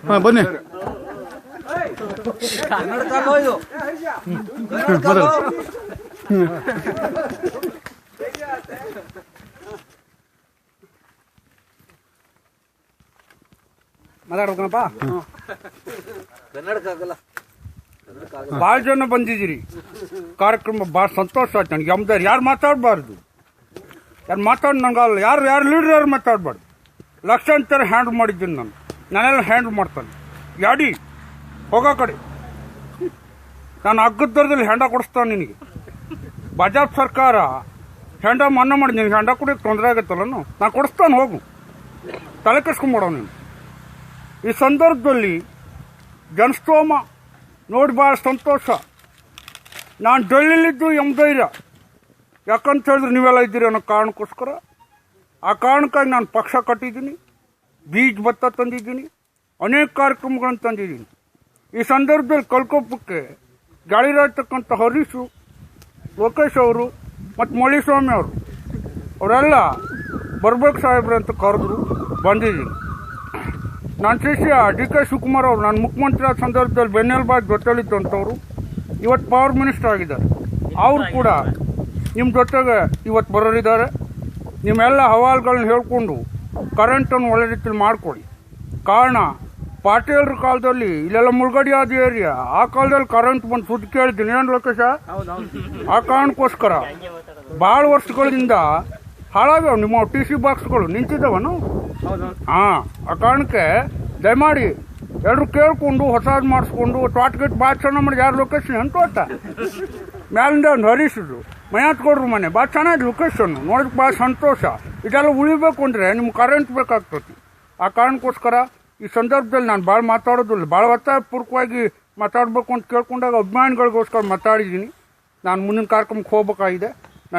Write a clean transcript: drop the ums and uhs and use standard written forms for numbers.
ಹಾಂ ಬನ್ನಿ ಮಾತಾಡ್ಬೇಕನಪ್ಪ. ಭಾಳ ಜನ ಬಂದಿದ್ದೀರಿ ಕಾರ್ಯಕ್ರಮ, ಭಾಳ ಸಂತೋಷ ಆಯ್ತು ನನಗೆ. ನಮ್ದಾರು ಯಾರು ಮಾತಾಡಬಾರ್ದು, ಯಾರು ಮಾತಾಡಿ ನಂಗಲ್ಲ, ಯಾರು ಲೀಡ್ರ್ ಯಾರು ಮಾತಾಡಬಾರ್ದು. ಲಕ್ಷಾಂತರ ಹ್ಯಾಂಡ್ಲ್ ಮಾಡಿದ್ದೀನಿ ನಾನೆಲ್ಲ ಹ್ಯಾಂಡ್ಲ್ ಮಾಡ್ತಾನೆ. ಯಾಡಿ ಹೋಗೋ ಕಡೆ, ನಾನು ಅಗ್ಗದ ದರದಲ್ಲಿ ಹೆಂಡ ಕೊಡಿಸ್ತಾನೆ ನಿನಗೆ. ಬಜಾಜ್ ಸರ್ಕಾರ ಹೆಂಡ ಮನ್ನಾ ಮಾಡಿ ನಿನಗೆ ಹೆಂಡ ಕುಡಿಯೋಕೆ ತೊಂದರೆ ಆಗತ್ತಲ್ಲ, ನಾನು ಕೊಡಿಸ್ತಾನೆ, ಹೋಗು, ತಲೆ ಕೆಸ್ಕೊಂಬಿಡೋ ನೀನು. ಈ ಸಂದರ್ಭದಲ್ಲಿ ಜನಸ್ತೋಮ ನೋಡಿ ಭಾಳ ಸಂತೋಷ. ನಾನು ಡೆಲ್ಲಿಲಿದ್ದು ಧೈರ್ಯ, ಯಾಕಂತ ಹೇಳಿದ್ರೆ ನೀವೆಲ್ಲ ಇದ್ದೀರಿ ಅನ್ನೋ ಕಾರಣಕ್ಕೋಸ್ಕರ. ಆ ಕಾರಣಕ್ಕಾಗಿ ನಾನು ಪಕ್ಷ ಕಟ್ಟಿದ್ದೀನಿ, ಬೀಜ ಭತ್ತ ತಂದಿದ್ದೀನಿ, ಅನೇಕ ಕಾರ್ಯಕ್ರಮಗಳನ್ನು ತಂದಿದ್ದೀನಿ. ಈ ಸಂದರ್ಭದಲ್ಲಿ ಕಲ್ಕೊಪ್ಪಕ್ಕೆ ಗಾಳಿರಾಯ್ತಕ್ಕಂಥ ಹರೀಶು, ಲೋಕೇಶ್ ಅವರು ಮತ್ತು ಮಳಿಸ್ವಾಮಿ ಅವರು ಅವರೆಲ್ಲ ಬರ್ಬೇಕು ಸಾಹೇಬ್ರೆ ಅಂತ ಕರೆದ್ರು, ಬಂದಿದ್ದೀನಿ. ನನ್ನ ಶಿಷ್ಯ DK ಶಿವಕುಮಾರ್ ಅವರು, ನಾನು ಮುಖ್ಯಮಂತ್ರಿ ಆದ ಸಂದರ್ಭದಲ್ಲಿ ಬೆನ್ನೆಲುಬಾಗಿ ಜೊತೆಲಿತ್ತು ಅಂತವರು ಇವತ್ತು ಪವರ್ ಮಿನಿಸ್ಟರ್ ಆಗಿದ್ದಾರೆ. ಅವರು ಕೂಡ ನಿಮ್ಮ ಜೊತೆಗೆ ಇವತ್ತು ಬರೋರಿದ್ದಾರೆ. ನಿಮ್ಮೆಲ್ಲ ಹವಾಲುಗಳನ್ನ ಹೇಳ್ಕೊಂಡು ಕರೆಂಟನ್ನು ಒಳ್ಳೆ ರೀತಿಯಲ್ಲಿ ಮಾಡಿಕೊಡಿ. ಕಾರಣ ಪಾಟೀಲ್ರ ಕಾಲದಲ್ಲಿ ಇಲ್ಲೆಲ್ಲ ಮುಳುಗಡೆ ಆದ ಏರಿಯಾ, ಆ ಕಾಲದಲ್ಲಿ ಕರೆಂಟ್ ಬಂದು ಸುದ್ದಿ ಕೇಳಿದ್ದೀನಿ. ಏನು ಲೋಕೇಶ? ಆ ಕಾರಣಕ್ಕೋಸ್ಕರ ಭಾಳ ವರ್ಷಗಳಿಂದ ಹಾಳಾಗ್ಯಾವ ನಿಮ್ಮ TC ಬಾಕ್ಸ್ಗಳು ನಿಂತಿದ್ದಾವನು. ಹಾಂ, ಆ ಕಾರಣಕ್ಕೆ ದಯಮಾಡಿ ಎಲ್ಲರೂ ಕೇಳಿಕೊಂಡು ಹೊಸದು ಮಾಡಿಸ್ಕೊಂಡು ತ್ವಾಟಗಟ್ಟು ಭಾಳ ಚೆನ್ನಾಗಿ ಮಾಡಿ. ಯಾರು ಲೊಕೇಶನ್ ಅಂತ ತೋಟ ಮ್ಯಾಲಿಂದ ಒಂದು ಹರೀಶಿದ್ರು ಮೈಯಾತ್ ಕೊಡ್ರು ಮನೆ ಭಾಳ ಚೆನ್ನಾಗಿ ಲೊಕೇಶನ್ನು ನೋಡೋಕೆ ಭಾಳ ಸಂತೋಷ. ಇದೆಲ್ಲ ಉಳಿಬೇಕು ಅಂದರೆ ನಿಮ್ಗೆ ಕರೆಂಟ್ ಬೇಕಾಗ್ತತಿ. ಆ ಕಾರಣಕ್ಕೋಸ್ಕರ ಈ ಸಂದರ್ಭದಲ್ಲಿ ನಾನು ಭಾಳ ಮಾತಾಡೋದಿಲ್ಲ, ಭಾಳ ಒತ್ತಾಯಪೂರ್ವಕವಾಗಿ ಮಾತಾಡಬೇಕು ಅಂತ ಕೇಳ್ಕೊಂಡಾಗ ಅಭಿಮಾನಿಗಳಿಗೋಸ್ಕರ ಮಾತಾಡಿದ್ದೀನಿ. ನಾನು ಮುಂದಿನ ಕಾರ್ಯಕ್ರಮಕ್ಕೆ ಹೋಗ್ಬೇಕಾಗಿದೆ.